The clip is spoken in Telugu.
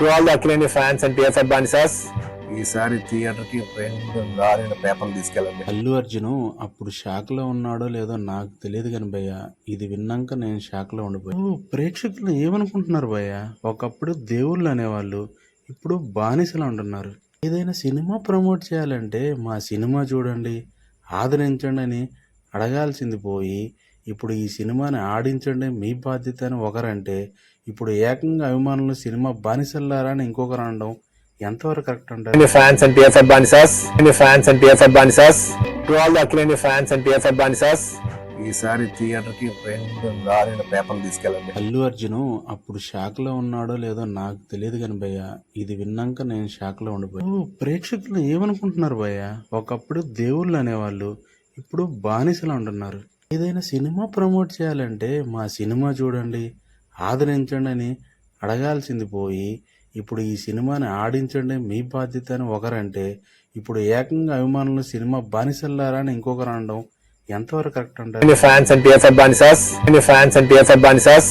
To all the Akilani fans and PFF Banisas, ఈసారి థియేటర్ కి 2 పేపర్లు తీసుకెళ్ళండి. అల్లు అర్జున్ అప్పుడు షాక్ లో ఉన్నాడో లేదో నాకు తెలియదు కాని భయ్య, ఇది విన్నాక నేను షాక్ లో ఉండిపోయా. ప్రేక్షకులు ఏమనుకుంటున్నారు భయ్య? ఒకప్పుడు దేవుళ్ళు అనేవాళ్ళు, ఇప్పుడు బానిసలు అంటున్నారు. ఏదైనా సినిమా ప్రమోట్ చేయాలంటే మా సినిమా చూడండి, ఆదరించండి అని అడగాల్సింది పోయి, ఇప్పుడు ఈ సినిమాని ఆడించండి మీ బాధ్యత అని ఒకరంటే, ఇప్పుడు ఏకంగా అభిమానులు సినిమా బానిసల్లారా అని ఇంకొకరు అనడం ఎంతవరకు కరెక్ట్ అంటారు? Akilani fans and PFF Banisas, Akilani fans and PFF Banisas, to all the Akilani fans and PFF Banisas, ఈసారి థియేటర్ కి 2 పేపర్లు తీసుకెళ్ళండి. అల్లు అర్జున్ అప్పుడు షాక్ లో ఉన్నాడో లేదో నాకు తెలియదు కాని భయ్య, ఇది విన్నాక నేను షాక్ లో ఉండిపోయా. ప్రేక్షకులు ఏమనుకుంటున్నారు భయ్య? ఒకప్పుడు దేవుళ్ళు అనేవాళ్ళు, ఇప్పుడు బానిసలు అంటున్నారు. ఏదైనా సినిమా ప్రమోట్ చేయాలంటే మా సినిమా చూడండి, ఆదరించండి అని అడగాల్సింది పోయి, ఇప్పుడు ఈ సినిమాని ఆడించండి మీ బాధ్యత అని ఒకరంటే, ఇప్పుడు ఏకంగా అభిమానులు సినిమా బానిసల్లారా అని ఇంకొకరు అనడం ఎంతవరకు కరెక్ట్ అంటారు? Akilani fans and PFF Banisas, Akilani fans and PFF Banisas.